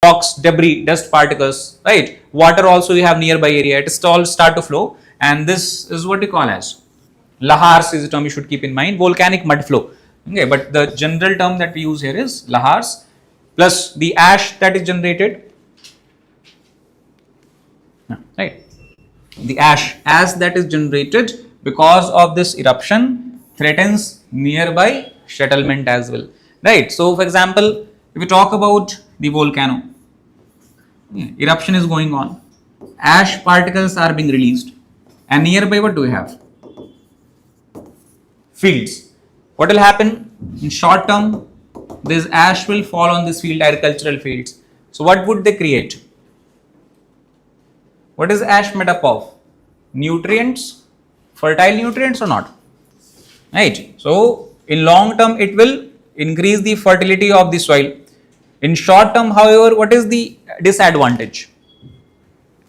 rocks, debris, dust particles, right? Water also you have nearby area, it all start to flow, and this is what we call as lahars is the term you should keep in mind, volcanic mud flow. Okay, but the general term that we use here is lahars, plus the ash that is generated, right? The ash as that is generated because of this eruption threatens nearby settlement as well, right? So, for example, if we talk about the volcano, eruption is going on, ash particles are being released, and nearby what do we have? Fields. What will happen in short term? This ash will fall on this field, agricultural fields. So, what would they create? What is ash made up of? Nutrients, fertile nutrients or not? Right. So, in long term, it will increase the fertility of the soil. In short term, however, what is the disadvantage?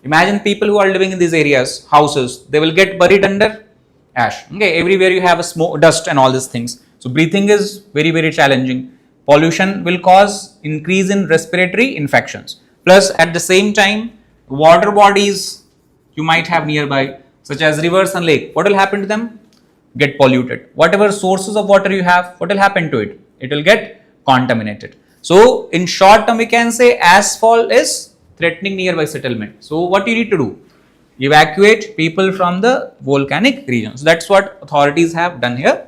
Imagine people who are living in these areas, houses, they will get buried under ash. Okay, everywhere you have a smoke, dust and all these things. So, breathing is very, very challenging. Pollution will cause increase in respiratory infections. Plus, at the same time, water bodies you might have nearby, such as rivers and lake, what will happen to them? Get polluted. Whatever sources of water you have, what will happen to it? It will get contaminated. So, in short term, we can say ashfall is threatening nearby settlement. So, what you need to do? Evacuate people from the volcanic regions. That's what authorities have done here.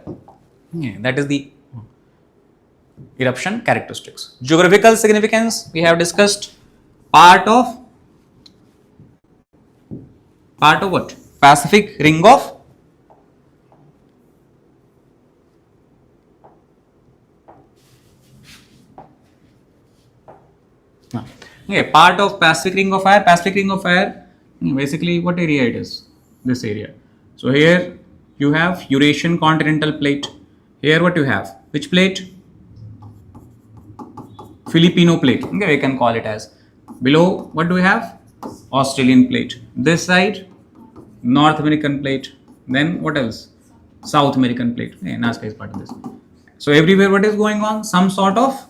Yeah, that is the eruption characteristics. Geographical significance, we have discussed part of what? Pacific Ring of part of Pacific Ring of Fire. Pacific Ring of Fire, basically what area it is? This area. So here you have Eurasian continental plate. Here what you have? Which plate? Filipino plate. Okay, we can call it as. Below what do we have? Australian plate. This side North American plate. Then what else? South American plate. Okay, Nazca is part of this. So everywhere what is going on? Some sort of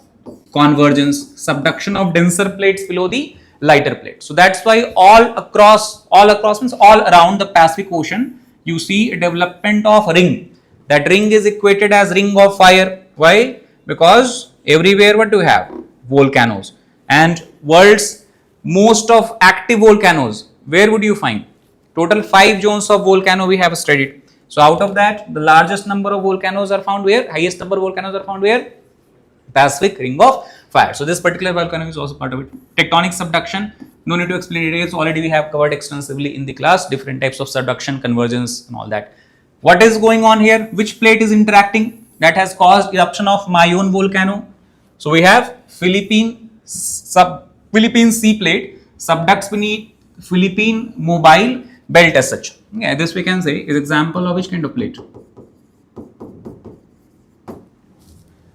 convergence, subduction of denser plates below the lighter plate. So that's why all across means all around the Pacific Ocean, you see a development of ring. That ring is equated as ring of fire. Why? Because everywhere what do you have? Volcanoes. And world's most of active volcanoes, where would you find? Total 5 zones of volcano we have studied. So out of that, the largest number of volcanoes are found where? Highest number of volcanoes are found where? Pacific Ring of Fire. So this particular volcano is also part of it. Tectonic subduction, no need to explain details, already we have covered extensively in the class, different types of subduction, convergence and all that. What is going on here? Which plate is interacting? That has caused eruption of Mayon volcano. So we have Philippine sea plate subducts beneath Philippine mobile belt as such. Yeah, this we can say is example of which kind of plate?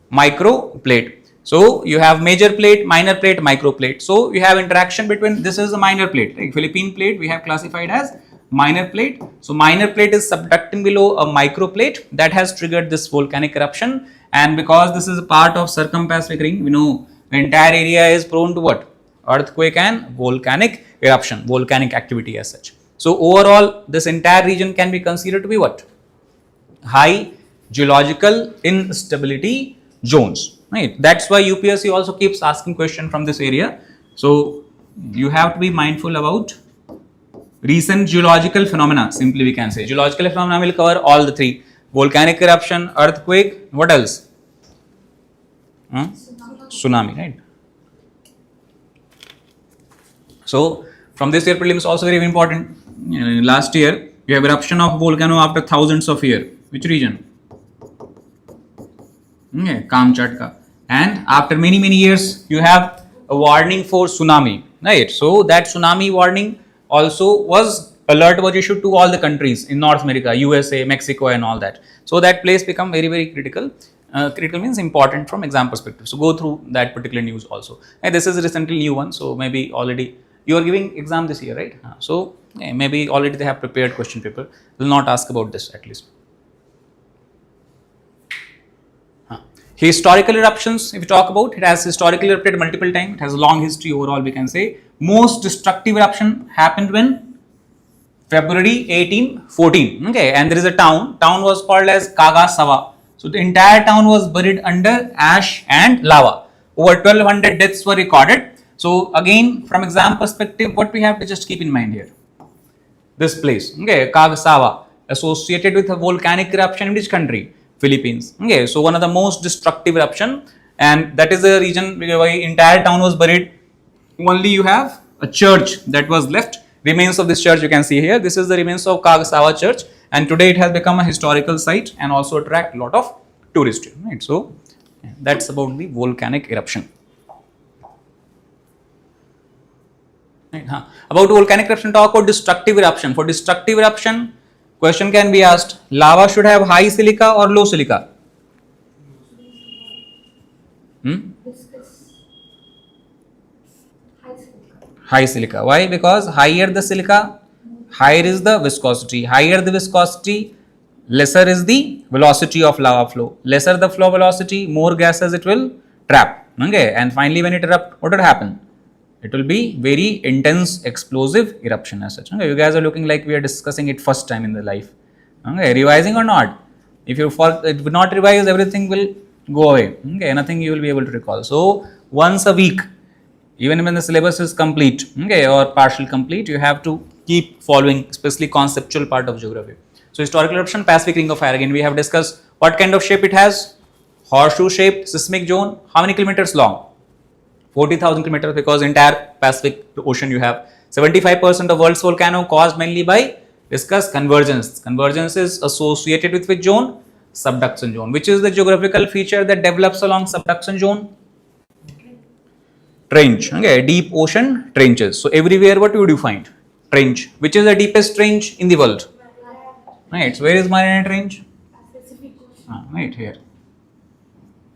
Micro plate. So you have major plate, minor plate, micro plate. So you have interaction between, this is a minor plate, like Philippine plate we have classified as minor plate. So minor plate is subducting below a micro plate that has triggered this volcanic eruption, and because this is a part of circum-Pacific ring, we know the entire area is prone to what? Earthquake and volcanic eruption, volcanic activity as such. So overall this entire region can be considered to be what? High geological instability zones, right? That's why UPSC also keeps asking question from this area. So you have to be mindful about recent geological phenomena. Simply we can say geological phenomena will cover all the 3: volcanic eruption, earthquake, what else? Tsunami, right? So from this year prelims also very important. Last year you have eruption of volcano after thousands of years. Which region? Kamchatka. And after many years you have a warning for tsunami, right? So that tsunami warning also was issued to all the countries in North America, USA, Mexico and all that. So that place become very critical. Critical means important from exam perspective. So go through that particular news also. And this is a recently new one, so maybe already you are giving exam this year, right? So maybe already they have prepared question paper. Will not ask about this at least. Historical eruptions, if you talk about, it has historically erupted multiple times. It has a long history overall, we can say. Most destructive eruption happened when? February 1814. Okay, and there is a town was called as Kagasava. So the entire town was buried under ash and lava. Over 1200 deaths were recorded. So again, from exam perspective, what we have to just keep in mind here, this place, okay, Kagasava, associated with a volcanic eruption in which country? Philippines. Okay, so one of the most destructive eruption, and that is the region where entire town was buried. Only you have a church that was left. Remains of this church you can see here. This is the remains of Kagasava church, and today it has become a historical site and also attract a lot of tourists. Right, so that's about the volcanic eruption. Right, About volcanic eruption, talk about destructive eruption. For destructive eruption, question can be asked: lava should have high silica or low silica? High silica. Why? Because higher the silica, higher is the viscosity. Higher the viscosity, lesser is the velocity of lava flow. Lesser the flow velocity, more gases it will trap. Okay, and finally when it erupt, what will happen? It will be very intense explosive eruption as such. Okay, you guys are looking like we are discussing it first time in the life. Okay, revising or not? If you it would not revise, everything will go away. Okay, nothing you will be able to recall. So once a week, even when the syllabus is complete, okay, or partial complete, you have to keep following, especially conceptual part of geography. So historical eruption, Pacific Ring of Fire. Again, we have discussed what kind of shape it has. Horseshoe shaped seismic zone. How many kilometers long? 40,000 kilometers, because entire Pacific Ocean you have. 75% of world's volcano caused mainly by, discuss convergence. Convergence is associated with which zone? Subduction zone. Which is the geographical feature that develops along subduction zone? Trench. Okay, deep ocean trenches. So everywhere what would you find? Trench. Which is the deepest trench in the world? Right. So where is Mariana Trench? Right here.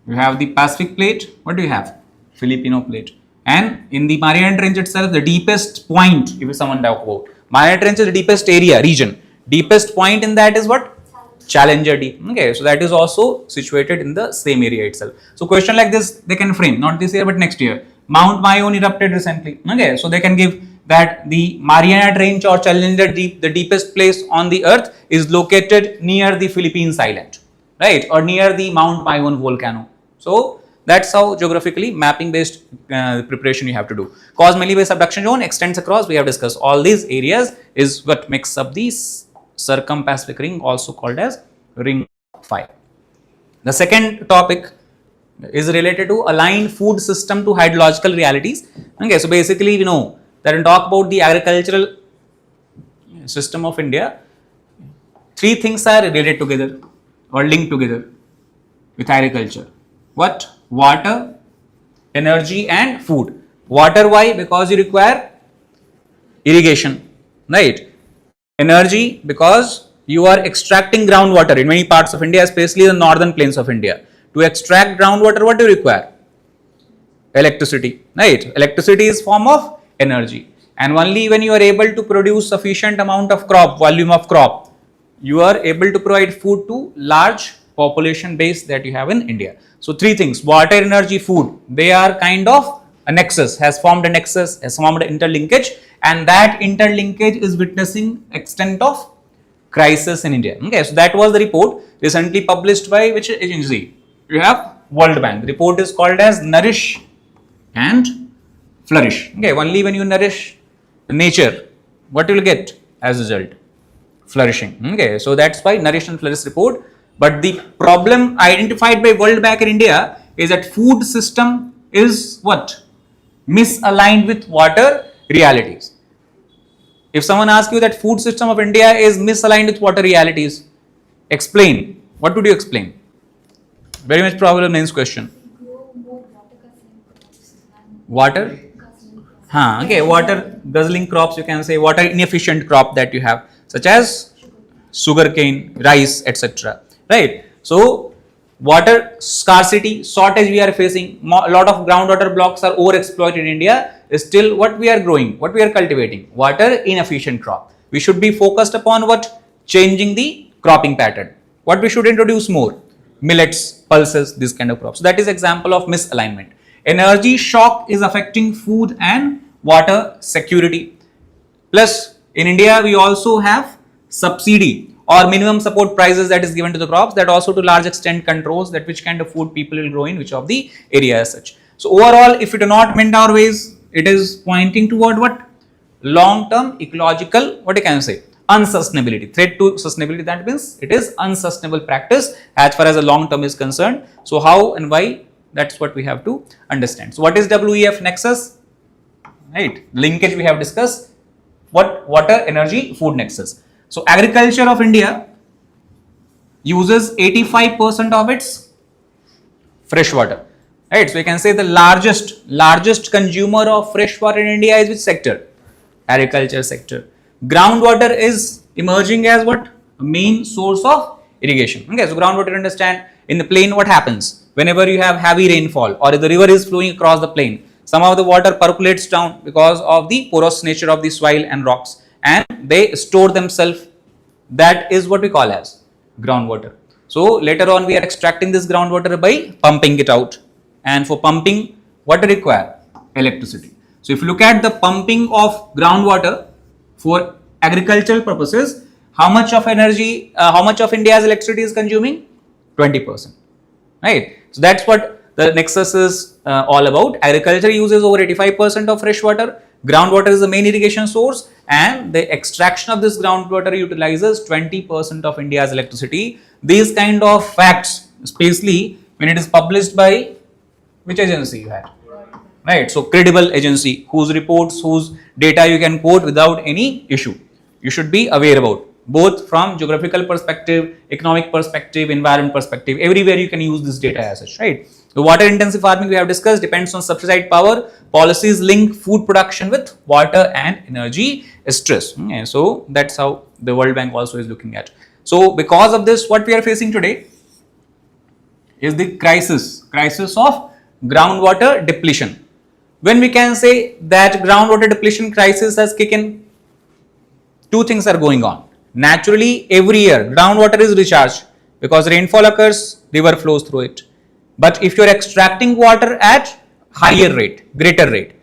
You have the Pacific Plate. What do you have? Filipino Plate. And in the Mariana Trench itself, the deepest point, if someone talk about, Mariana Trench is the deepest area, region. Deepest point in that is what? Challenger Deep. Okay, so that is also situated in the same area itself. So question like this, they can frame, not this year but next year. Mount Mayon erupted recently. Okay, so they can give that the Mariana Trench or Challenger Deep, the deepest place on the earth, is located near the Philippines island, right, or near the Mount Mayon volcano. So that's how geographically mapping based preparation you have to do. Cause mainly by subduction zone, extends across, we have discussed all these areas is what makes up the circum-Pacific ring, also called as ring of fire. The second topic is related to align food system to hydrological realities. Okay, so basically we know that when talk about the agricultural system of India, three things are related together or linked together with agriculture. What? Water, energy and food. Water, why? Because you require irrigation, right? Energy, because you are extracting groundwater in many parts of India, especially the northern plains of India. To extract groundwater, what do you require? Electricity, right? Electricity is form of energy, and only when you are able to produce sufficient amount of crop, volume of crop, you are able to provide food to large population base that you have in India. So three things: water, energy, food. They are kind of a nexus, has formed a nexus, has formed an interlinkage, and that interlinkage is witnessing extent of crisis in India. Okay, so that was the report recently published by which agency? You have World Bank. The report is called as Nourish and Flourish. Okay, only when you nourish nature, what you will get as a result? Flourishing. Okay, so that's why Nourish and Flourish report. But the problem identified by World Bank in India is that food system is what? Misaligned with water realities. If someone asks you that food system of India is misaligned with water realities, explain. What would you explain? Very much problem names question. Water? Okay, water guzzling crops, you can say water inefficient crop that you have, such as sugarcane, rice, etc. Right? So, water scarcity, shortage we are facing, a lot of groundwater blocks are overexploited in India. Still, what we are growing, what we are cultivating? Water inefficient crop. We should be focused upon what? Changing the cropping pattern. What we should introduce more? millets, pulses, this kind of crops. So that is example of misalignment. Energy shock is affecting food and water security. Plus, in India, we also have subsidy or minimum support prices that is given to the crops, that also to large extent controls that which kind of food people will grow in which of the area as such. So overall, if we do not mend our ways, it is pointing toward what? Long-term ecological, what you can say, unsustainability, threat to sustainability. That means it is unsustainable practice as far as the long term is concerned. So how and why, that's what we have to understand. So what is WEF nexus? Right, linkage we have discussed. What? Water, energy, food nexus. So agriculture of India uses 85% of its fresh water. Right, so we can say the largest consumer of fresh water in India is which sector? Agriculture sector. Groundwater is emerging as what? A main source of irrigation. Okay, so groundwater, understand, in the plain what happens? Whenever you have heavy rainfall or if the river is flowing across the plain, some of the water percolates down because of the porous nature of the soil and rocks, and they store themselves. That is what we call as groundwater. So later on we are extracting this groundwater by pumping it out, and for pumping what do we require? Electricity. So if you look at the pumping of groundwater for agricultural purposes, how much of energy, how much of India's electricity is consuming? 20%. Right. So that's what the nexus is all about. Agriculture uses over 85% of fresh water. Groundwater is the main irrigation source, and the extraction of this groundwater utilizes 20% of India's electricity. These kind of facts, especially when it is published by which agency you had? Right. So credible agency whose reports, whose data you can quote without any issue. You should be aware about, both from geographical perspective, economic perspective, environment perspective. Everywhere you can use this data as such, right? The water intensive farming we have discussed depends on subsidized power. Policies link food production with water and energy stress. Okay, so that's how the World Bank also is looking at. So because of this, what we are facing today is the crisis of groundwater depletion. When we can say that groundwater depletion crisis has kicked in, two things are going on. Naturally, every year groundwater is recharged because rainfall occurs, river flows through it. But if you are extracting water at higher rate, greater rate,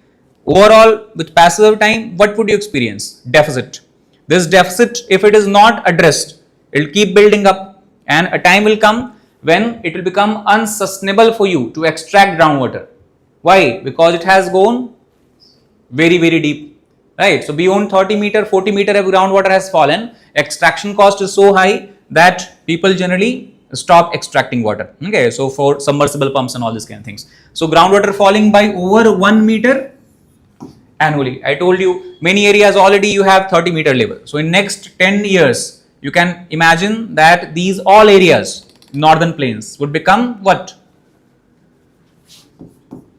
overall with passage of time, what would you experience? Deficit. This deficit, if it is not addressed, it will keep building up, and a time will come when it will become unsustainable for you to extract groundwater. Why? Because it has gone very, very deep. Right. So beyond 30 meter, 40 meter of groundwater has fallen. Extraction cost is so high that people generally stop extracting water. Okay. So for submersible pumps and all these kind of things. So groundwater falling by over 1 meter annually. I told you many areas already you have 30 meter level. So in next 10 years, you can imagine that these all areas, northern plains, would become what?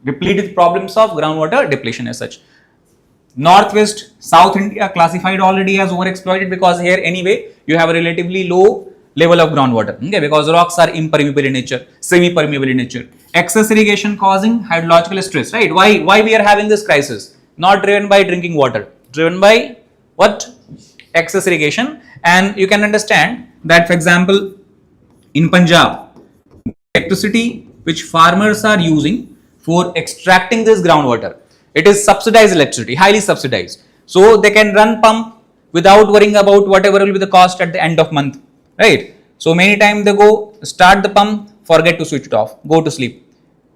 Replete with problems of groundwater depletion as such. Northwest, South India classified already as overexploited because here anyway you have a relatively low level of groundwater. Okay, because rocks are impermeable in nature, semi-permeable in nature. Excess irrigation causing hydrological stress. Right? Why we are having this crisis? Not driven by drinking water, driven by what? Excess irrigation. And you can understand that, for example, in Punjab, electricity which farmers are using for extracting this groundwater, it is subsidized electricity, highly subsidized. So they can run pump without worrying about whatever will be the cost at the end of month, right? So many times they go start the pump, forget to switch it off, go to sleep,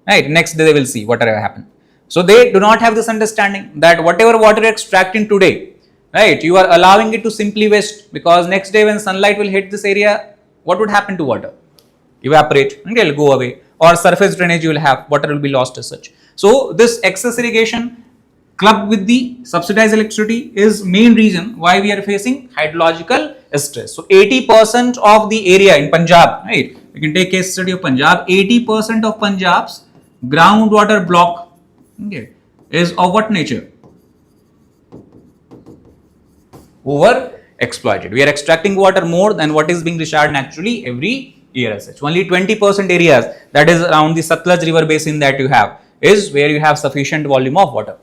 right? Next day they will see whatever happened. So they do not have this understanding that whatever water you're extracting today, right, you are allowing it to simply waste, because next day when sunlight will hit this area, what would happen to water? Evaporate, and it will go away, or surface drainage you will have, water will be lost as such. So this excess irrigation clubbed with the subsidized electricity is main reason why we are facing hydrological stress. So 80% of the area in Punjab, right? We can take case study of Punjab. 80% of Punjab's groundwater block, okay, is of what nature? Over exploited. We are extracting water more than what is being recharged naturally every year as such. Only 20% areas, that is around the Satluj river basin that you have, is where you have sufficient volume of water.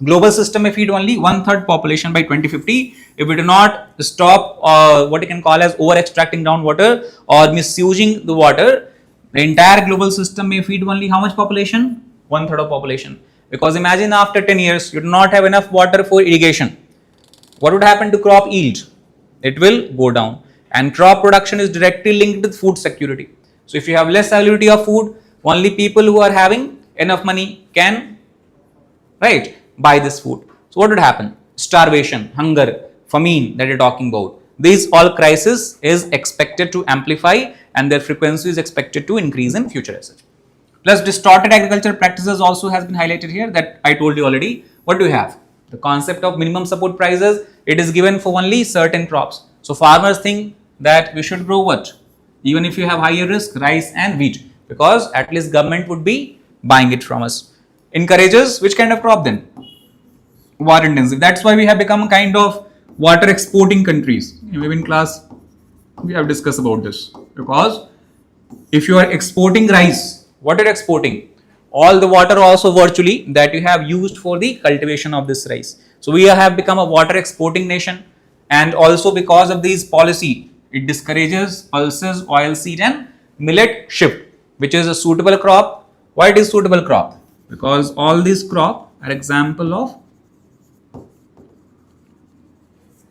Global system may feed only 1/3 population by 2050 if we do not stop what you can call as over extracting groundwater or misusing the water. The entire global system may feed only how much population? 1/3 of population. Because imagine after 10 years, you do not have enough water for irrigation. What would happen to crop yield? It will go down. And crop production is directly linked with food security. So if you have less availability of food, only people who are having enough money can, right, buy this food. So what would happen? Starvation, hunger, famine that you're talking about. These all crises is expected to amplify and their frequency is expected to increase in future as such. Plus distorted agricultural practices also has been highlighted here that I told you already. What do you have? The concept of minimum support prices, it is given for only certain crops. So farmers think that we should grow what? Even if you have higher risk, rice and wheat, because at least government would be buying it from us. Encourages which kind of crop then? Water intensive. That's why we have become a kind of water exporting countries. Maybe in class we have discussed about this, because if you are exporting rice, what are you exporting? All the water also virtually that you have used for the cultivation of this rice. So we have become a water exporting nation, and also because of this policy, it discourages pulses, oilseed and millet shift, which is a suitable crop. Why it is suitable crop? Because all these crop are example of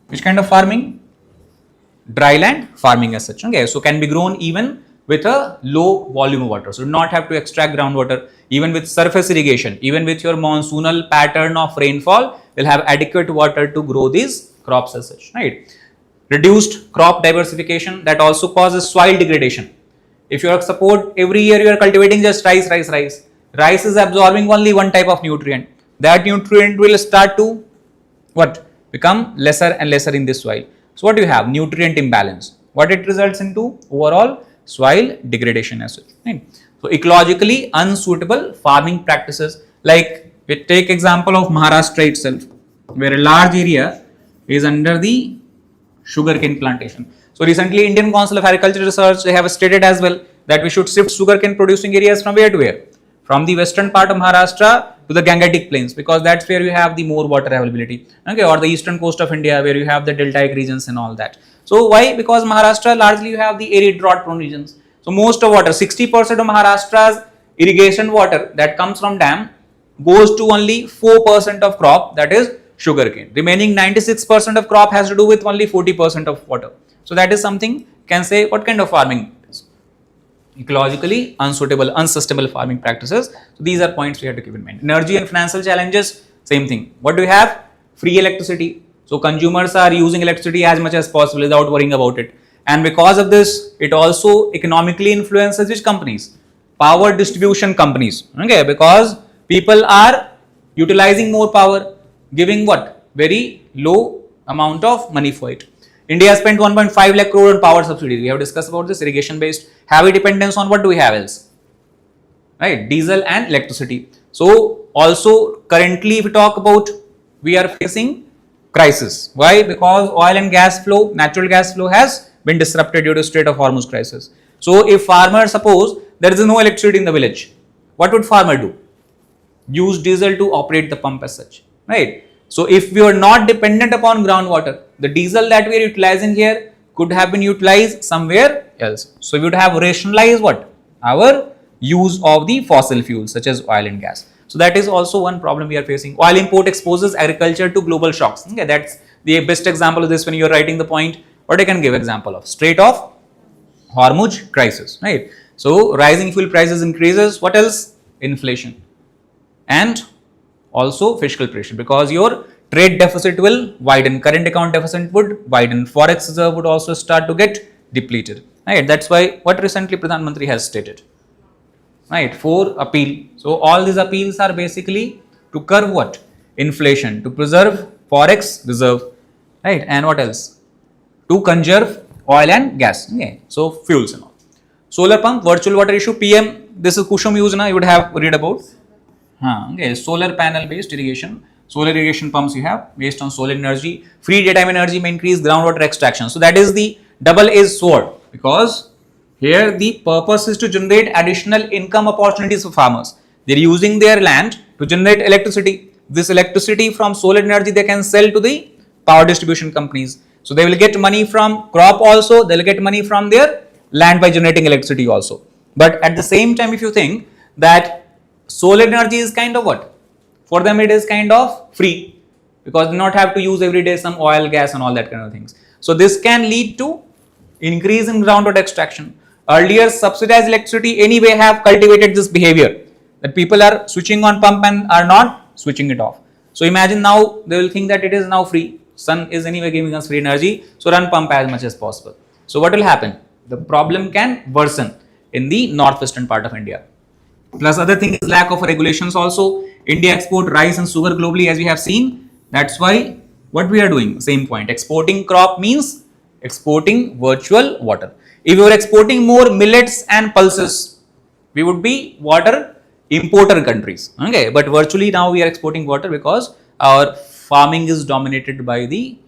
which kind of farming? Dryland farming as such. Okay, so can be grown even with a low volume of water. So do not have to extract groundwater. Even with surface irrigation, even with your monsoonal pattern of rainfall, will have adequate water to grow these crops as such, right? Reduced crop diversification, that also causes soil degradation. If you are support every year you are cultivating just rice. Rice is absorbing only one type of nutrient. That nutrient will start to what? Become lesser and lesser in this soil. So what do you have? Nutrient imbalance. What it results into? Overall soil degradation as such, right? So ecologically unsuitable farming practices, like we take example of Maharashtra itself, where a large area is under the sugarcane plantation. So recently Indian Council of Agricultural Research, they have stated as well that we should shift sugarcane producing areas from where to where? From the western part of Maharashtra to the Gangetic plains, because that's where you have the more water availability, okay, or the eastern coast of India where you have the deltaic regions and all that. So why? Because Maharashtra largely you have the arid drought prone regions. So most of water, 60% of Maharashtra's irrigation water that comes from dam goes to only 4% of crop, that is sugarcane. Remaining 96% of crop has to do with only 40% of water. So that is something can say what kind of farming it is. Ecologically unsuitable, unsustainable farming practices. So these are points we have to keep in mind. Energy and financial challenges, same thing. What do we have? Free electricity. So consumers are using electricity as much as possible without worrying about it. And because of this, it also economically influences which companies? Power distribution companies. Okay, because people are utilizing more power, giving what? Very low amount of money for it. India spent 1.5 lakh crore on power subsidies. We have discussed about this, irrigation based. Heavy dependence on what do we have else? Right, diesel and electricity. So also currently if we talk about, we are facing crisis. Why? Because oil and gas flow, natural gas flow has been disrupted due to Strait of Hormuz crisis. So if farmers, suppose there is no electricity in the village, what would farmer do? Use diesel to operate the pump as such, right? So if we are not dependent upon groundwater, the diesel that we are utilizing here could have been utilized somewhere else. So we would have rationalized what? Our use of the fossil fuels such as oil and gas. So that is also one problem we are facing. Oil import exposes agriculture to global shocks. Okay, that's the best example of this when you are writing the point. What I can give example of? Strait of Hormuz crisis, right? So rising fuel prices increases. What else? Inflation. And also fiscal pressure, because your trade deficit will widen, current account deficit would widen, forex reserve would also start to get depleted, right? That's why what recently Pradhan Mantri has stated, right, for appeal. So all these appeals are basically to curb what? Inflation, to preserve forex reserve, right? And what else? To conserve oil and gas, okay? So fuels and all. Solar pump, virtual water issue, PM, this is Kushum Yojana, you would have read about. Okay, solar panel based irrigation, solar irrigation pumps you have based on solar energy. Free daytime energy may increase groundwater extraction. So that is the double-edged sword, because here the purpose is to generate additional income opportunities for farmers. They are using their land to generate electricity. This electricity from solar energy they can sell to the power distribution companies. So they will get money from crop also, they will get money from their land by generating electricity also. But at the same time, if you think that solar energy is kind of what? For them it is kind of free, because they not have to use every day some oil, gas and all that kind of things. So this can lead to increase in groundwater extraction. Earlier subsidized electricity anyway have cultivated this behavior that people are switching on pump and are not switching it off. So imagine now they will think that it is now free. Sun is anyway giving us free energy, so run pump as much as possible. So what will happen? The problem can worsen in the northwestern part of India. Plus other thing is lack of regulations also. India export rice and sugar globally, as we have seen. That's why what we are doing, same point, exporting crop means exporting virtual water. If we were exporting more millets and pulses, we would be water importer countries. Okay, but virtually now we are exporting water because our farming is dominated by the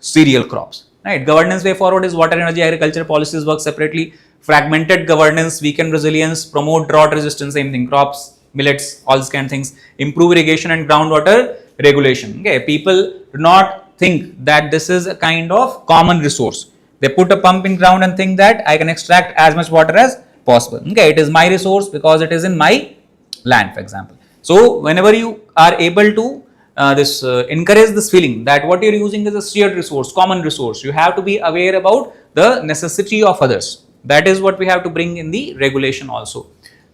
cereal crops. Right, governance way forward is water, energy, agriculture policies work separately. Fragmented governance, weaken resilience, promote drought resistance, same thing, crops, millets, all these kind of things. Improve irrigation and groundwater regulation. Okay, people do not think that this is a kind of common resource. They put a pump in ground and think that I can extract as much water as possible. Okay, it is my resource because it is in my land, for example. So whenever you are able to encourage this feeling that what you are using is a shared resource, common resource, you have to be aware about the necessity of others. That is what we have to bring in the regulation also.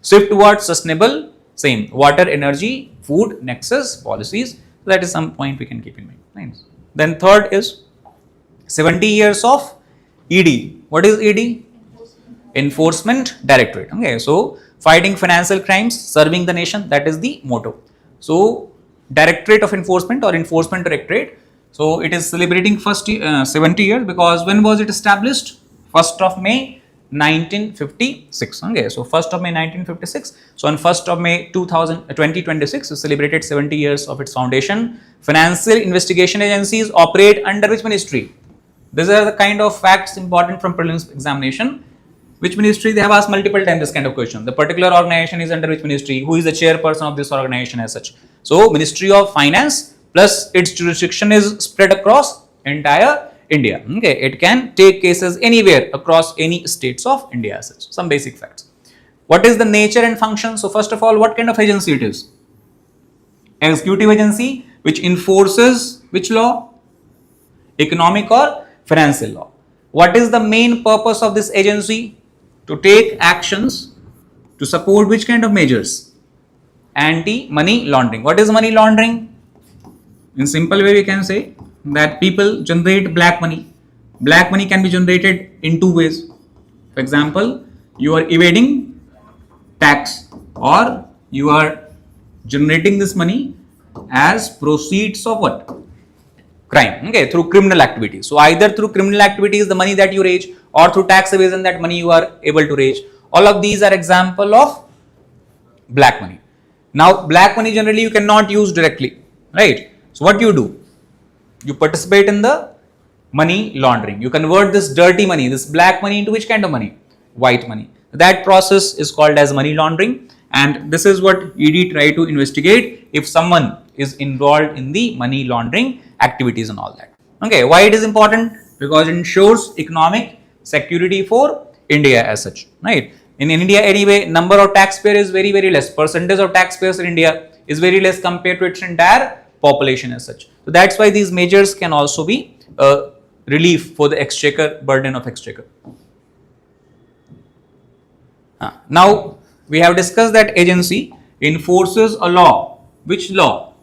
Shift towards sustainable, same, water, energy, food, nexus, policies. That is some point we can keep in mind. Nice. Then third is 70 years of ED. What is ED? Enforcement Directorate. Okay, so fighting financial crimes, serving the nation, that is the motto. So Directorate of Enforcement or Enforcement Directorate. So it is celebrating first 70 years because when was it established? 1st of May 1956. Okay, so 1st of May 1956. So on 1st of May 2026, we celebrated 70 years of its foundation. Financial investigation agencies operate under which ministry? These are the kind of facts important from prelims examination. Which ministry? They have asked multiple times this kind of question. The particular organization is under which ministry? Who is the chairperson of this organization as such? So Ministry of Finance, plus its jurisdiction is spread across entire India. Okay, it can take cases anywhere across any states of India as such. Some basic facts. What is the nature and function? So first of all, what kind of agency it is? Executive agency which enforces which law? Economic or financial law. What is the main purpose of this agency? To take actions to support which kind of measures? Anti-money laundering. What is money laundering? In simple way we can say that people generate black money. Black money can be generated in two ways. For example, you are evading tax or you are generating this money as proceeds of what? Crime. Okay, through criminal activities. So either through criminal activities the money that you raise or through tax evasion that money you are able to raise. All of these are example of black money. Now black money generally you cannot use directly, right? So what you do? You participate in the money laundering. You convert this dirty money, this black money into which kind of money? White money. That process is called as money laundering, and this is what ED try to investigate if someone is involved in the money laundering activities and all that. Okay, why it is important? Because it ensures economic security for India as such, right? In India anyway, number of taxpayers is very less. Percentage of taxpayers in India is very less compared to its entire population as such. So that's why these measures can also be relief for the exchequer, burden of exchequer. Now we have discussed that agency enforces a law. Which law?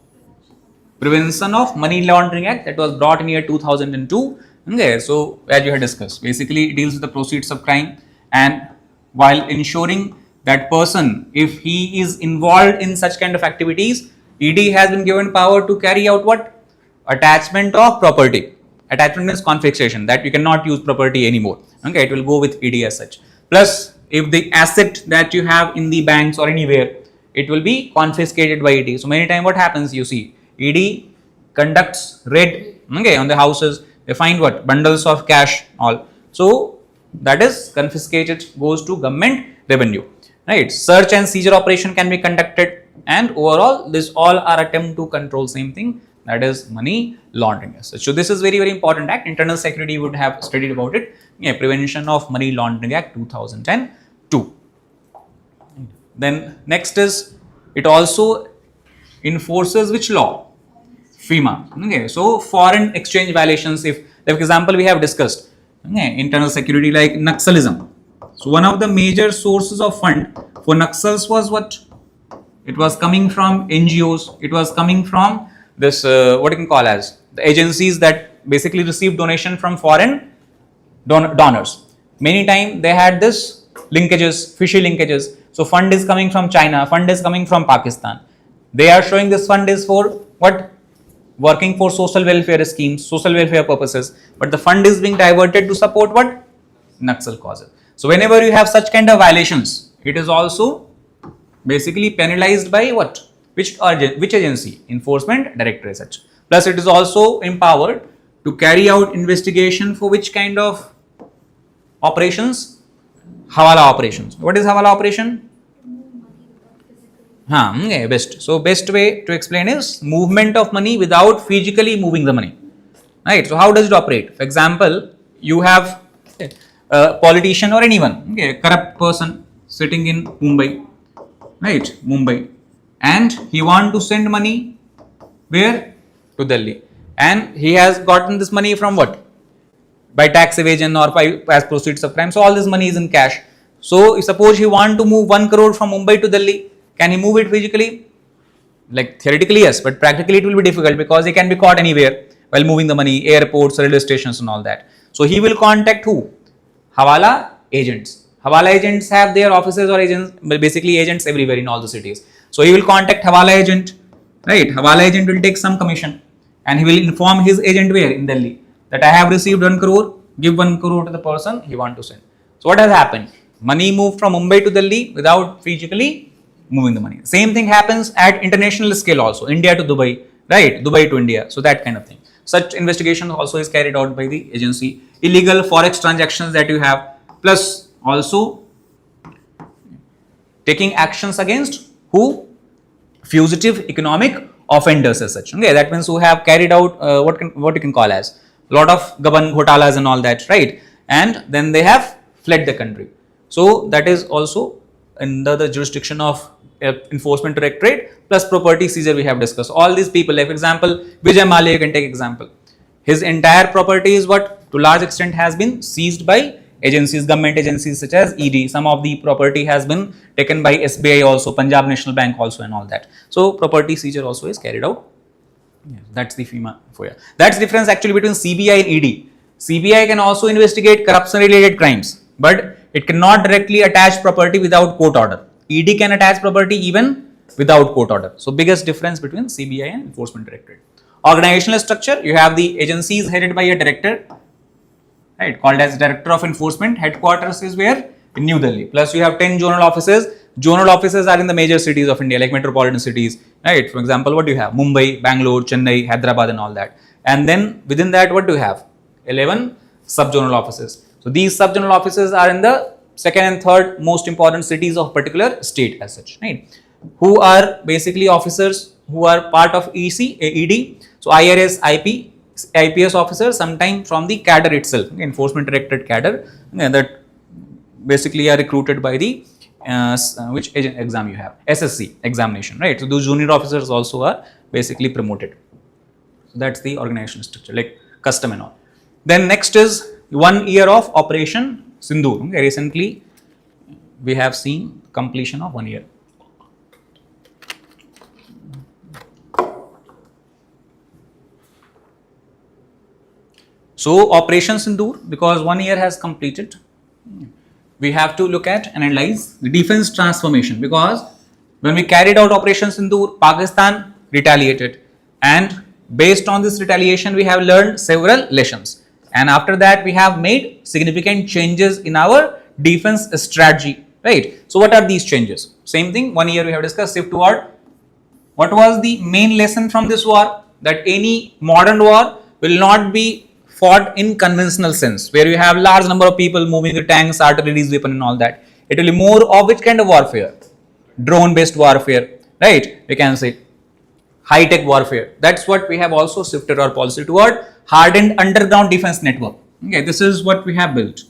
Prevention of Money Laundering Act that was brought in year 2002. Okay, so as you had discussed, basically it deals with the proceeds of crime, and while ensuring that person, if he is involved in such kind of activities, ED has been given power to carry out what? Attachment of property. Attachment means confiscation, that you cannot use property anymore. Okay, it will go with ED as such. Plus, if the asset that you have in the banks or anywhere, it will be confiscated by ED. So many times what happens, you see, ED conducts raid, okay, on the houses. They find what? Bundles of cash, all. So that is confiscated, goes to government revenue, right? Search and seizure operation can be conducted, and overall this all are attempt to control same thing, that is money laundering. So this is very important act. Internal security would have studied about it. Yeah, Prevention of Money Laundering Act 2002. Then next is, it also enforces which law? FEMA. Okay, so foreign exchange violations, if like example we have discussed, okay, internal security like Naxalism. So one of the major sources of fund for Naxals was what? It was coming from NGOs. It was coming from this what you can call as the agencies that basically receive donation from foreign donors. Many times they had this linkages, fishy linkages. So fund is coming from China, fund is coming from Pakistan. They are showing this fund is for what? Working for social welfare schemes, social welfare purposes, but the fund is being diverted to support what? Naxal causes. So whenever you have such kind of violations, it is also basically penalized by what? Which agency? Enforcement Directorate such. Plus it is also empowered to carry out investigation for which kind of operations? Hawala operations. What is Hawala operation? Okay, best. So best way to explain is movement of money without physically moving the money. Right. So how does it operate? For example, you have a politician or anyone, okay, a corrupt person sitting in Mumbai, right? Mumbai, and he want to send money where? To Delhi, and he has gotten this money from what? By tax evasion or by as proceeds of crime. So all this money is in cash. So suppose he want to move 1 crore from Mumbai to Delhi. Can he move it physically? Like theoretically yes, but practically it will be difficult because he can be caught anywhere while moving the money, airports, railway stations and all that. So he will contact who? Hawala agents. Hawala agents have their offices or agents, basically agents everywhere in all the cities. So he will contact Hawala agent, right? Hawala agent will take some commission and he will inform his agent where? In Delhi, that I have received 1 crore, give 1 crore to the person he want to send. So what has happened? Money moved from Mumbai to Delhi without physically moving the money. Same thing happens at international scale also, India to Dubai, right? Dubai to India. So that kind of thing. Such investigation also is carried out by the agency. Illegal forex transactions that you have, plus also taking actions against who? Fugitive economic offenders as such. Okay, that means who have carried out what you can call as a lot of gaban ghotalas and all that, right? And then they have fled the country. So that is also under the jurisdiction of enforcement directorate, plus property seizure we have discussed. All these people, like for example, Vijay Mallya, you can take example. His entire property is what? To large extent has been seized by agencies, government agencies such as ED. Some of the property has been taken by SBI also, Punjab National Bank also and all that. So property seizure also is carried out. Yeah, that's the FEMA for you. That's the difference actually between CBI and ED. CBI can also investigate corruption related crimes, but it cannot directly attach property without court order. ED can attach property even without court order. So biggest difference between CBI and Enforcement Directorate. Organizational structure, you have the agencies headed by a director, right, called as Director of Enforcement. Headquarters is where? In New Delhi. Plus you have 10 zonal offices. Zonal offices are in the major cities of India, like metropolitan cities, right? For example, what do you have? Mumbai, Bangalore, Chennai, Hyderabad and all that. And then within that, what do you have? 11 sub-zonal offices. So these sub-zonal offices are in the second and third most important cities of particular state as such, right? Who are basically officers who are part of ED. So IRS, IPS officers, sometime from the cadre itself, Enforcement Directorate cadre, that basically are recruited by the which exam you have? SSC examination, right? So those junior officers also are basically promoted. So that's the organizational structure, like custom and all. Then next is 1 year of Operation Sindoor. Okay, recently we have seen completion of 1 year. So Operation Sindoor, because 1 year has completed, we have to look at and analyze the defense transformation, because when we carried out Operation Sindoor, Pakistan retaliated, and based on this retaliation we have learned several lessons, and after that we have made significant changes in our defense strategy, right? So what are these changes? Same thing, 1 year we have discussed, shift toward what was the main lesson from this war? That any modern war will not be fought in conventional sense, where you have large number of people moving the tanks, artillery, weapon and all that. It will be more of which kind of warfare? Drone based warfare, right? We can say high tech warfare. That's what we have also shifted our policy toward, hardened underground defense network. Okay, this is what we have built.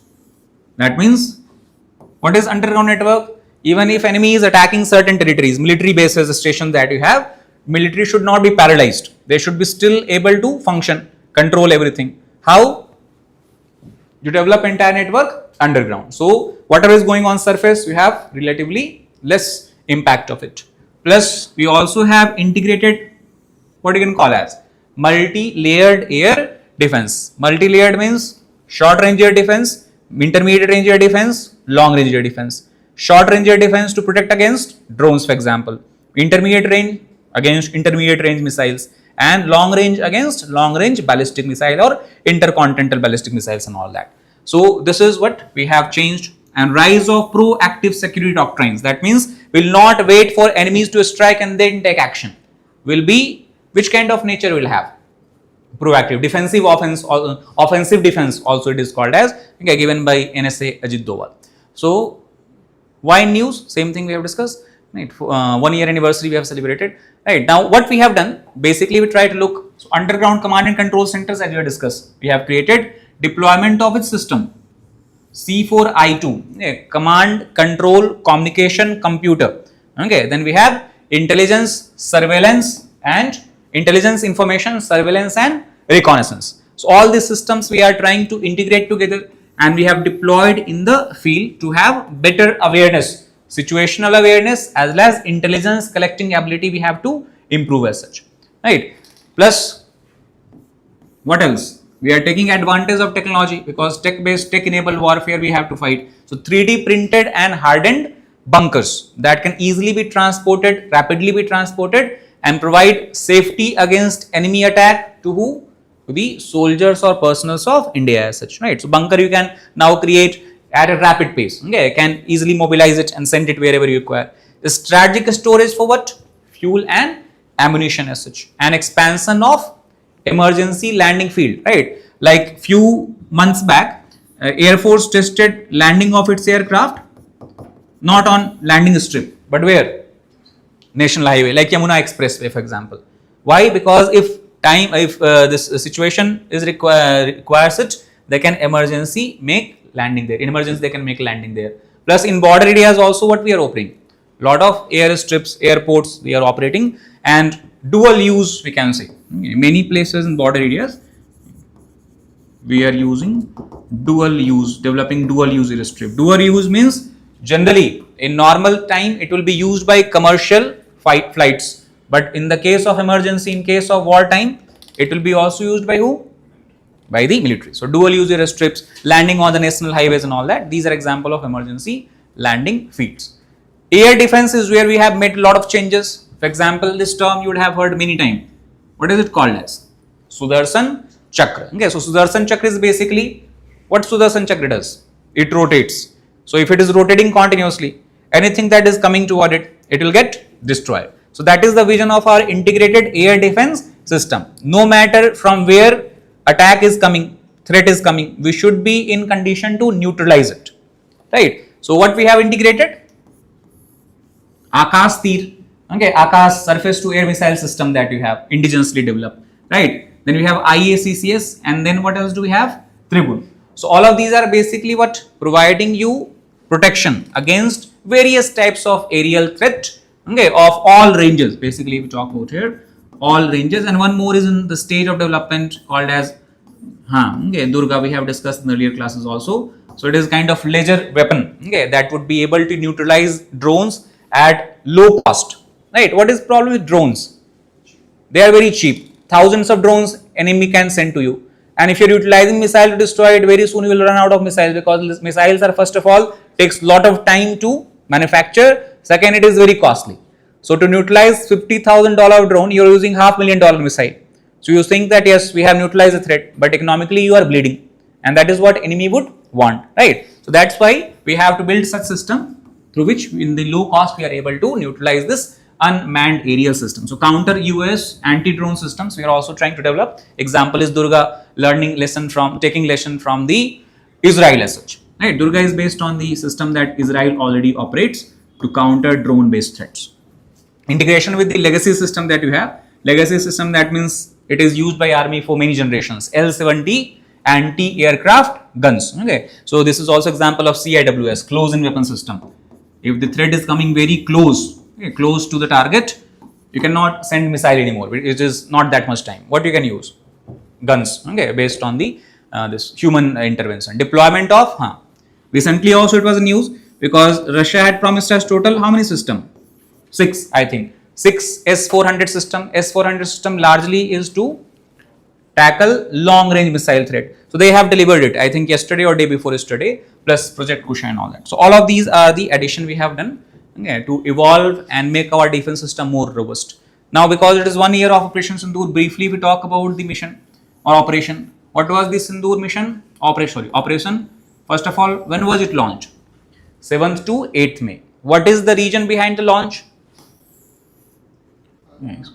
That means, what is underground network? Even if enemy is attacking certain territories, military bases, stations that you have, military should not be paralyzed. They should be still able to function, control everything. How? You develop entire network underground. So whatever is going on surface, you have relatively less impact of it. Plus, we also have integrated, what you can call as multi-layered air defense. Multi-layered means short range air defense, intermediate range air defense, long range air defense. Short range air defense to protect against drones, for example. Intermediate range against intermediate range missiles, and long range against long range ballistic missile or intercontinental ballistic missiles and all that. So this is what we have changed. And rise of proactive security doctrines. That means we'll not wait for enemies to strike and then take action. Will be which kind of nature will have? Proactive, defensive offense, offensive defense also it is called as, okay, given by NSA Ajit Doval. So why news? Same thing we have discussed. Right, 1 year anniversary we have celebrated. Right, now what we have done, basically we try to look, so underground command and control centers as we have discussed. We have created deployment of its system. C4I2, command, control, communication, computer. Okay, then we have intelligence, surveillance, and intelligence, information, surveillance, and reconnaissance. So all these systems we are trying to integrate together, and we have deployed in the field to have better awareness, situational awareness as well as intelligence collecting ability we have to improve as such. Right. Plus, what else? We are taking advantage of technology, because tech-based, tech-enabled warfare we have to fight. So 3D printed and hardened bunkers that can easily be transported, rapidly be transported, and provide safety against enemy attack to who? To the soldiers or personals of India as such. Right. So bunker you can now create at a rapid pace. Okay, can easily mobilize it and send it wherever you require. The strategic storage for what? Fuel and ammunition as such. An expansion of emergency landing field, right? Like few months back, Air Force tested landing of its aircraft not on landing strip, but where? National highway, like Yamuna Expressway, for example. Why? Because if this situation is requires it, they can emergency make landing there. In emergency, they can make landing there. Plus, in border areas also, what we are operating, lot of airstrips, airports we are operating, and dual use we can say. Many places in border areas we are using dual use, developing dual use airstrip. Dual use means generally in normal time it will be used by commercial flights, but in the case of emergency, in case of war time, it will be also used by who? By the military. So dual use airstrips, landing on the national highways and all that, these are example of emergency landing fields. Air defense is where we have made a lot of changes. For example, this term you would have heard many times. What is it called as? Sudarshan Chakra. Okay, so Sudarshan Chakra is basically what Sudarshan Chakra does. It rotates. So if it is rotating continuously, anything that is coming toward it, it will get destroyed. So that is the vision of our integrated air defense system. No matter from where attack is coming, threat is coming, we should be in condition to neutralize it. Right. So what we have integrated? Akash Tir. Okay, Akash surface to air missile system that you have indigenously developed, right? Then we have IACCS, and then what else do we have? Tribune. So all of these are basically what? Providing you protection against various types of aerial threat, okay, of all ranges. Basically we talk about here all ranges, and one more is in the stage of development called as Durga. We have discussed in earlier classes also. So it is kind of laser weapon, okay, that would be able to neutralize drones at low cost. Right? What is the problem with drones? They are very cheap. Thousands of drones enemy can send to you, and if you are utilizing missile to destroy it, very soon you will run out of missiles, because missiles are, first of all, takes lot of time to manufacture. Second, it is very costly. So to neutralize $50,000 drone, you are using $500,000 missile. So you think that yes, we have neutralized the threat, but economically you are bleeding, and that is what enemy would want, right? So that's why we have to build such system through which in the low cost we are able to neutralize this unmanned aerial system. So counter US anti-drone systems we are also trying to develop. Example is Durga, taking lesson from the Israel as such. Right? Durga is based on the system that Israel already operates to counter drone based threats. Integration with the legacy system that you have. Legacy system, that means it is used by army for many generations. L-70 anti-aircraft guns. Okay, so this is also example of CIWS, close-in weapon system. If the threat is coming very close, okay, close to the target, you cannot send missile anymore. It is not that much time. What you can use? Guns, okay, based on the this human intervention. Deployment of, recently also it was in news because Russia had promised us total how many system? 6, I think. 6 S-400 system. S-400 system largely is to tackle long range missile threat. So they have delivered it, I think yesterday or day before yesterday, plus Project Kusha and all that. So all of these are the addition we have done, okay, to evolve and make our defense system more robust. Now because it is 1 year of Operation Sindoor, briefly we talk about the mission or operation. What was the Sindoor mission? Operation. First of all, when was it launched? 7th to 8th May. What is the reason behind the launch? Yes.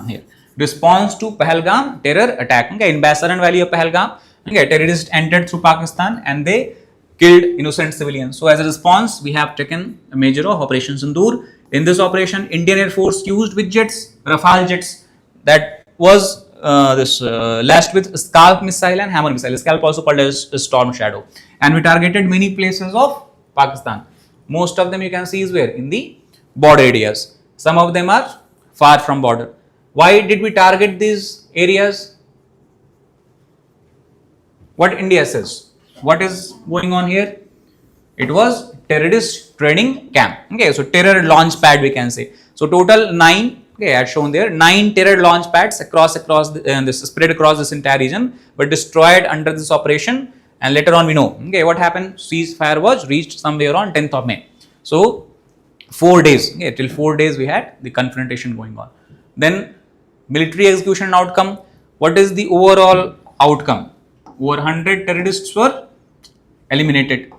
Here. Response to Pahalgam terror attack. Okay, in Basaran Valley of Pahalgam, okay, terrorists entered through Pakistan and they killed innocent civilians. So as a response, we have taken a measure of Operation Sindoor. In this operation, Indian Air Force used with jets, Rafale jets, that was lashed with Scalp missile and Hammer missile. Scalp also called as Storm Shadow. And we targeted many places of Pakistan. Most of them you can see is where? In the border areas. Some of them are far from border. Why did we target these areas? What India says? What is going on here? It was terrorist training camp. Okay, so terror launch pad we can say. So total 9. Okay, I had shown there 9 terror launch pads spread across this entire region, were destroyed under this operation. And later on we know, okay, what happened? Ceasefire was reached somewhere on 10th of May. So 4 days, okay, till 4 days we had the confrontation going on. Then military execution outcome. What is the overall outcome? Over 100 terrorists were eliminated.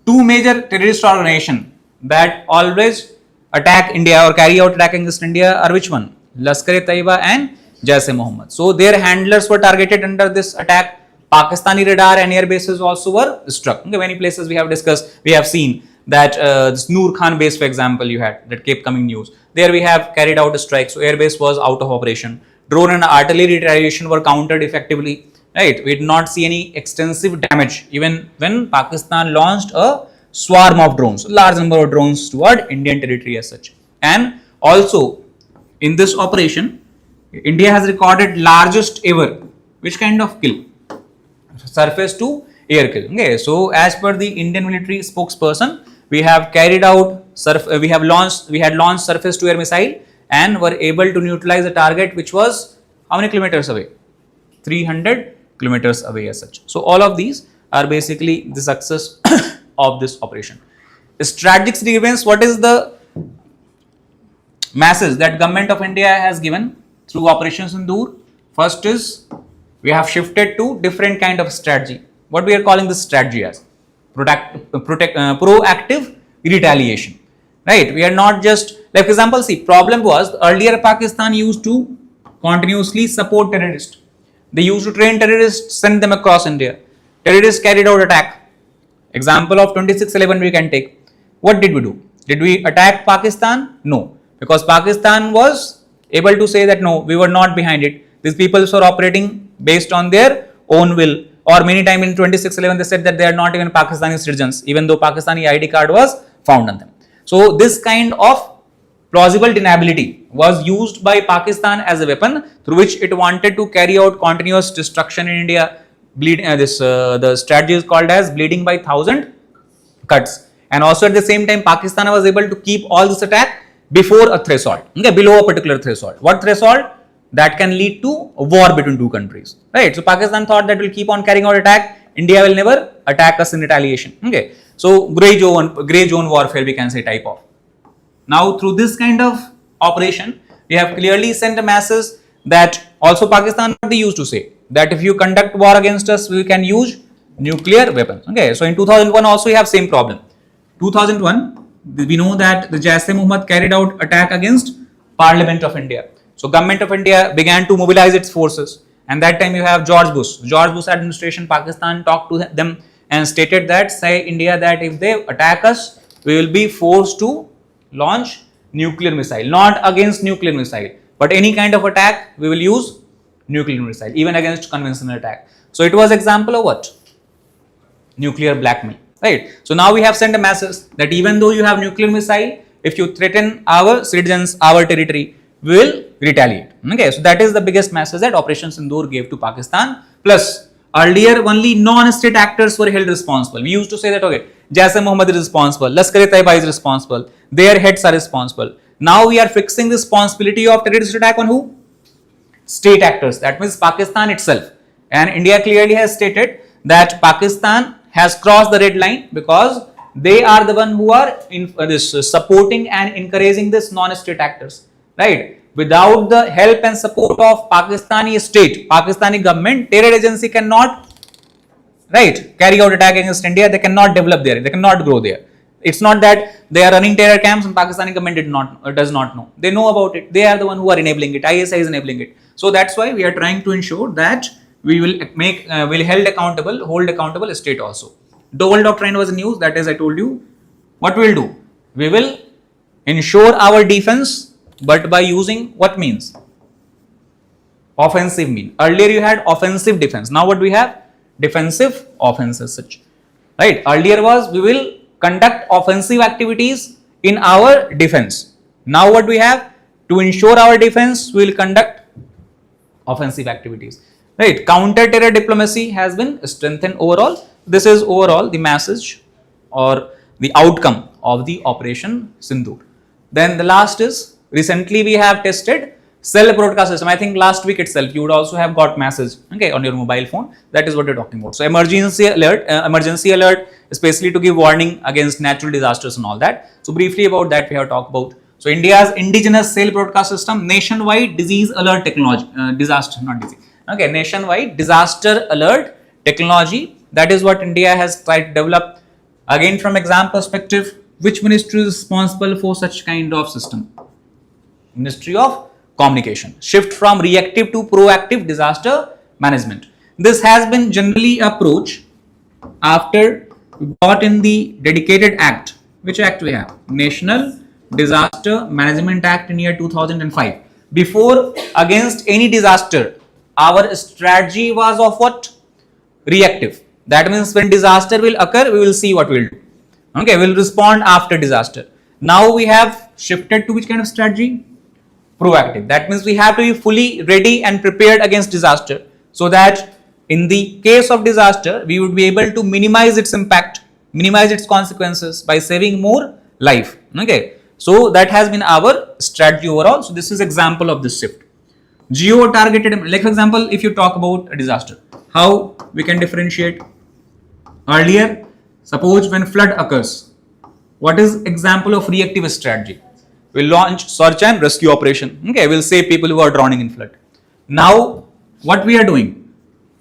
2 major terrorist organizations that always attack India or carry out attack against India are which one? Lashkar-e-Taiba and Jaish-e-Mohammed. So their handlers were targeted under this attack. Pakistani radar and air bases also were struck. Okay, many places we have discussed, we have seen that this Noor Khan base, for example, you had that kept coming news. There we have carried out a strike, so air base was out of operation. Drone and artillery retaliation were countered effectively. Right, we did not see any extensive damage even when Pakistan launched a swarm of drones, large number of drones toward Indian territory as such. And also in this operation, India has recorded largest ever, which kind of kill? Surface to air kill. Okay, so as per the Indian military spokesperson, we have carried out, we had launched surface to air missile and were able to neutralize the target, which was how many kilometers away? 300 kilometers away as such. So all of these are basically the success of this operation. Strategic significance. What is the message that government of India has given through Operation Sindoor? First is we have shifted to different kind of strategy. What we are calling this strategy as proactive retaliation. Right? We are not just, like for example, see, problem was earlier Pakistan used to continuously support terrorists. They used to train terrorists, send them across India. Terrorists carried out attack. Example of 26/11 we can take. What did we do? Did we attack Pakistan? No. Because Pakistan was able to say that no, we were not behind it. These people were operating based on their own will. Or many times in 26/11 they said that they are not even Pakistani citizens, even though Pakistani ID card was found on them. So this kind of plausible deniability was used by Pakistan as a weapon through which it wanted to carry out continuous destruction in India. The strategy is called as bleeding by 1,000 cuts. And also at the same time, Pakistan was able to keep all this attack before a threshold, okay, below a particular threshold. What threshold? That can lead to a war between two countries, right? So Pakistan thought that will keep on carrying out attack. India will never attack us in retaliation. Okay, so gray zone warfare we can say type of. Now through this kind of operation, we have clearly sent a message that also Pakistan they used to say that if you conduct war against us, we can use nuclear weapons. Okay, so in 2001 also we have same problem. 2001 we know that the Jaish-e-Mohammed carried out attack against Parliament of India. So government of India began to mobilize its forces, and that time you have George Bush administration, Pakistan talked to them and stated that say India that if they attack us, we will be forced to launch nuclear missile, not against nuclear missile, but any kind of attack we will use nuclear missile, even against conventional attack. So it was example of what? Nuclear blackmail. right? So now we have sent a message that even though you have nuclear missile, if you threaten our citizens, our territory, we will retaliate. Okay, so that is the biggest message that Operation Sindoor gave to Pakistan. Plus, earlier only non-state actors were held responsible. We used to say that, okay, Jaisam Mohammed is responsible, Lashkar-e-Taiba is responsible, their heads are responsible. Now we are fixing the responsibility of terrorist attack on who? State actors. That means Pakistan itself. And India clearly has stated that Pakistan has crossed the red line because they are the one who are supporting and encouraging this non-state actors, right? Without the help and support of Pakistani state, Pakistani government, terror agency cannot, right, carry out attack against India. They cannot develop there. They cannot grow there. It's not that they are running terror camps and Pakistani government does not know. They know about it. They are the one who are enabling it. IAS is enabling it. So that's why we are trying to ensure that we will hold accountable state also. Dole doctrine was news. That is, I told you, what we will do. We will ensure our defense, but by using what means? Offensive mean. Earlier you had offensive defense. Now what we have? Defensive offense as such. Right? Earlier was we will conduct offensive activities in our defense. Now what we have? To ensure our defense, we will conduct offensive activities. Right? Counter-terror diplomacy has been strengthened overall. This is overall the message or the outcome of the Operation Sindoor. Then the last is, recently we have tested cell broadcast system. I think last week itself you would also have got message, okay, on your mobile phone. That is what you're talking about. So emergency alert, especially to give warning against natural disasters and all that. So briefly about that we have talked about. So India's indigenous cell broadcast system, nationwide disease alert technology, nationwide disaster alert technology. That is what India has tried to develop. Again, from exam perspective, which ministry is responsible for such kind of system? Ministry of Communication. Shift from reactive to proactive disaster management. This has been generally approach after we got in the dedicated act. Which act we have? National Disaster Management Act in year 2005. Before, against any disaster, our strategy was of what? Reactive. That means when disaster will occur, we will see what we will do. Okay, we will respond after disaster. Now we have shifted to which kind of strategy? Proactive. That means we have to be fully ready and prepared against disaster, so that in the case of disaster, we would be able to minimize its impact, minimize its consequences by saving more life. Okay. So that has been our strategy overall. So this is example of this shift. Geo-targeted, like for example, if you talk about a disaster, how we can differentiate? Earlier, suppose when flood occurs, what is example of reactive strategy? We'll launch search and rescue operation. Okay, we'll save people who are drowning in flood. Now, what we are doing?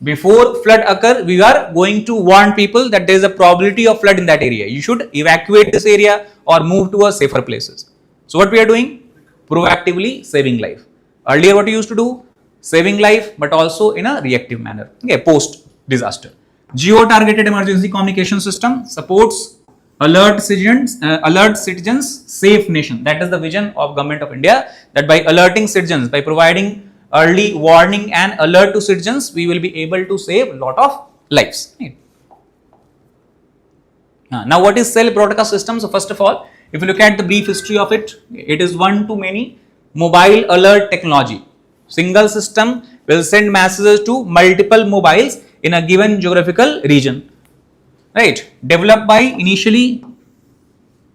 Before flood occur, we are going to warn people that there is a probability of flood in that area. You should evacuate this area or move to a safer places. So what we are doing? Proactively saving life. Earlier what you used to do? Saving life, but also in a reactive manner. Okay, post disaster. Geo-targeted emergency communication system supports alert citizens, safe nation. That is the vision of Government of India, that by alerting citizens, by providing early warning and alert to citizens, we will be able to save a lot of lives. Right. Now what is cell broadcast system? So first of all, if you look at the brief history of it, it is one-to-many mobile alert technology. Single system will send messages to multiple mobiles in a given geographical region. Right, developed by initially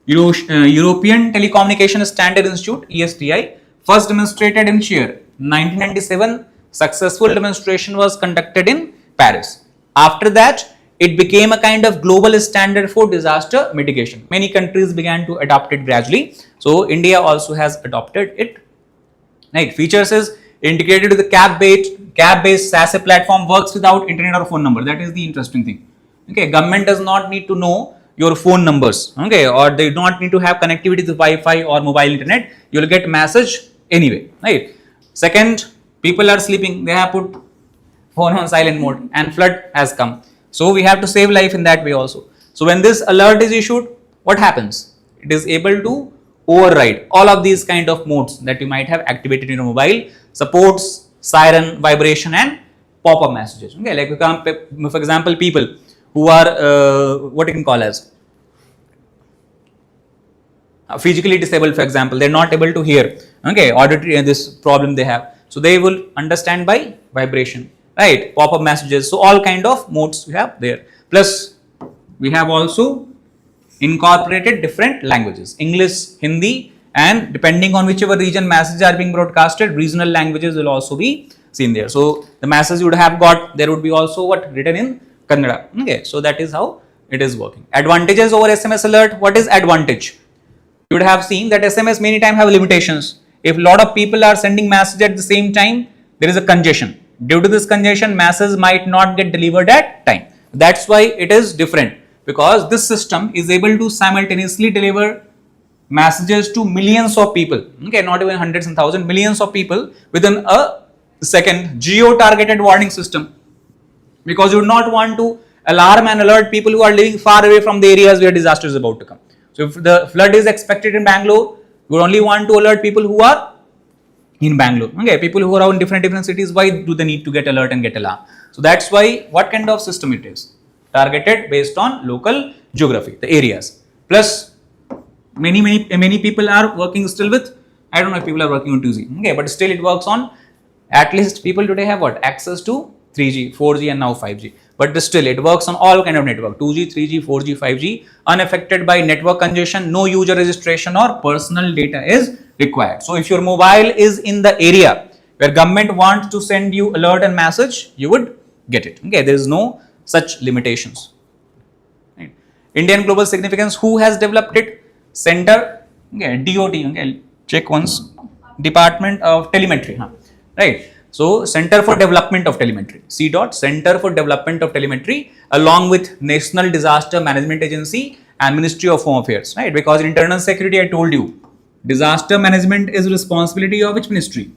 European Telecommunication Standard Institute (ESTI), first demonstrated in year 1997. Successful demonstration was conducted in Paris. After that, it became a kind of global standard for disaster mitigation. Many countries began to adopt it gradually. So India also has adopted it. Right, features is integrated with the CAB-based SASE platform, works without internet or phone number. That is the interesting thing. Okay, government does not need to know your phone numbers, okay, or they do not need to have connectivity to Wi-Fi or mobile internet. You will get message anyway, right? Second, people are sleeping, they have put phone on silent mode and flood has come. So we have to save life in that way also. So when this alert is issued, what happens? It is able to override all of these kind of modes that you might have activated in your mobile, supports siren, vibration and pop-up messages. Okay, like for example, people who are what you can call as physically disabled, for example, they're not able to hear, okay, auditory this problem they have, so they will understand by vibration, right? Pop-up messages, so all kind of modes we have there. Plus we have also incorporated different languages, English, Hindi, and depending on whichever region messages are being broadcasted, regional languages will also be seen there. So the message you would have got, there would be also what written in Kannada, okay, so that is how it is working. Advantages over SMS alert. What is advantage? You would have seen that SMS many times have limitations. If a lot of people are sending message at the same time, there is a congestion. Due to this congestion, masses might not get delivered at time. That's why it is different, because this system is able to simultaneously deliver messages to millions of people, okay, not even hundreds and thousands, millions of people within a second. Geo-targeted warning system, because you do not want to alarm and alert people who are living far away from the areas where disaster is about to come. So if the flood is expected in Bangalore, you only want to alert people who are in Bangalore, okay, people who are in different cities. Why do they need to get alert and get alarm? So that's why what kind of system it is, targeted based on local geography, the areas. Plus many people are working still with, I don't know if people are working on 2G, okay, but still it works on, at least people today have what, access to 3G, 4G and now 5G, but still it works on all kind of network, 2G, 3G, 4G, 5G, unaffected by network congestion. No user registration or personal data is required. So if your mobile is in the area where government wants to send you alert and message, you would get it, okay, there is no such limitations, right? Indian global significance. Who has developed it? Center, okay, DOT, okay, check once, Department of Telemetry, right? So Center for Development of Telemetry, Center for Development of Telemetry, along with National Disaster Management Agency and Ministry of Home Affairs, right? Because in internal security, I told you, disaster management is responsibility of which ministry?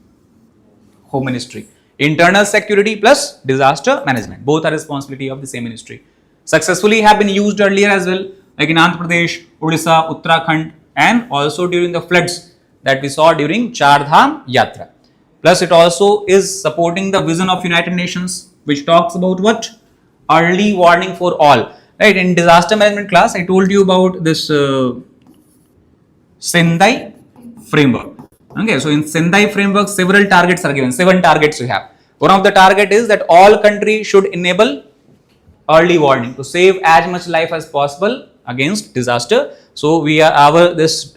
Home Ministry. Internal security plus disaster management, both are responsibility of the same ministry. Successfully have been used earlier as well, like in Andhra Pradesh, Odisha, Uttarakhand, and also during the floods that we saw during Char Dham Yatra. Plus it also is supporting the vision of United Nations, which talks about what? Early warning for all, right? In disaster management class, I told you about this Sendai framework. Okay, so in Sendai framework, several targets are given, 7 targets we have. One of the target is that all countries should enable early warning to save as much life as possible against disaster. So we are this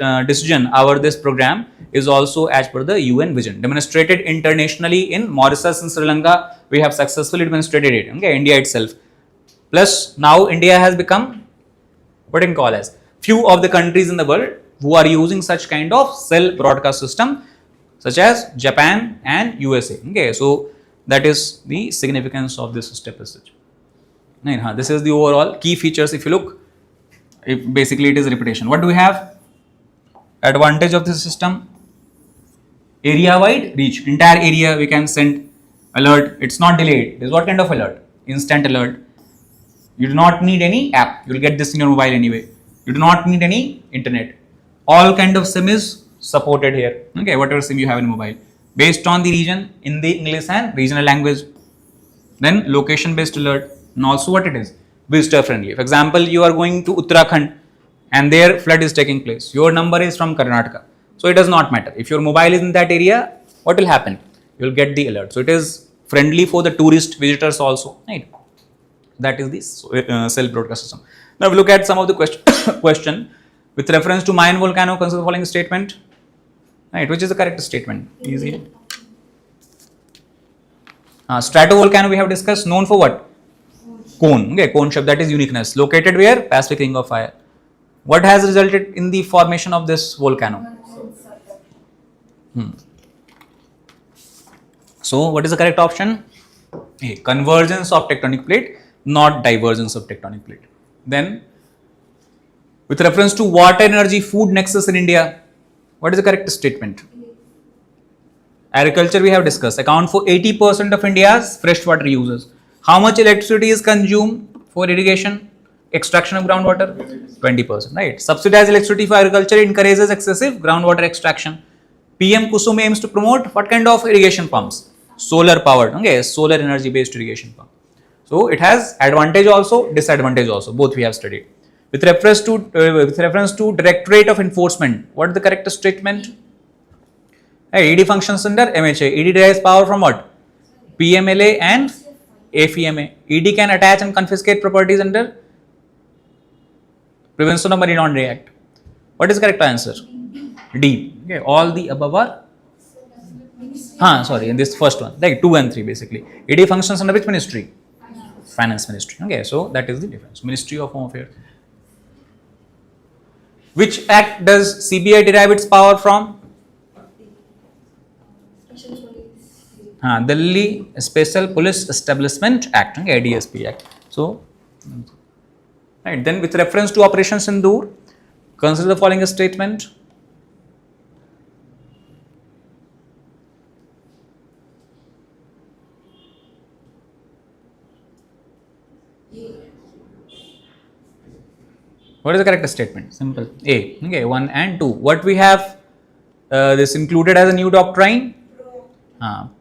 program is also as per the UN vision, demonstrated internationally in Mauritius and Sri Lanka. We have successfully demonstrated it, okay, India itself. Plus now India has become what you can call as few of the countries in the world who are using such kind of cell broadcast system, such as Japan and USA, okay. So that is the significance of this step as such. This is the overall key features. If you look, basically it is repetition. What do we have? Advantage of this system, area wide reach, entire area we can send alert. It's not delayed. This is what kind of alert? Instant alert. You do not need any app, you will get this in your mobile anyway. You do not need any internet. All kind of SIM is supported here, okay, whatever SIM you have in mobile, based on the region in the English and regional language. Then location based alert, and also what it is? Visitor friendly. For example, you are going to Uttarakhand and there flood is taking place. Your number is from Karnataka. So it does not matter. If your mobile is in that area, what will happen? You will get the alert. So it is friendly for the tourist visitors also, right? That is the cell broadcast system. Now we look at some of the question with reference to Mayan volcano, consider the following statement, right? Which is the correct statement? Easy. Stratovolcano we have discussed, known for what? Cone, okay, cone shape, that is uniqueness. Located where? Pacific Ring of Fire. What has resulted in the formation of this volcano? So what is the correct option? A. Convergence of tectonic plate, not divergence of tectonic plate. Then with reference to water energy food nexus in India, what is the correct statement? Agriculture we have discussed, account for 80% of India's freshwater uses. How much electricity is consumed for irrigation, extraction of groundwater? 20%, right? Subsidized electricity for agriculture encourages excessive groundwater extraction. PM Kusum aims to promote what kind of irrigation pumps? Solar powered, okay, solar energy based irrigation pump. So it has advantage also, disadvantage also. Both we have studied. With reference to Directorate of Enforcement, what is the correct statement? Hey, ED functions under MHA. ED derives power from what? PMLA and AFEMA. ED can attach and confiscate properties under Prevention of Money Laundering Act. What is the correct answer? D. Okay, all the above are. Sorry, in this first one, like 2 and 3 basically. ED functions under which ministry? Finance Ministry. Okay, so that is the difference. Ministry of Home Affairs. Which act does CBI derive its power from? Delhi Special Police Establishment Act, okay, DSP Act. So, right, then with reference to Operation Sindoor, consider the following statement. What is the correct statement? Simple. A. Okay, 1 and 2. What we have this included as a new doctrine?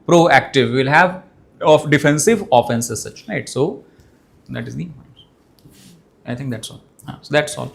Proactive. We will have of defensive offenses such, right? So that is the. I think that's all. So that's all.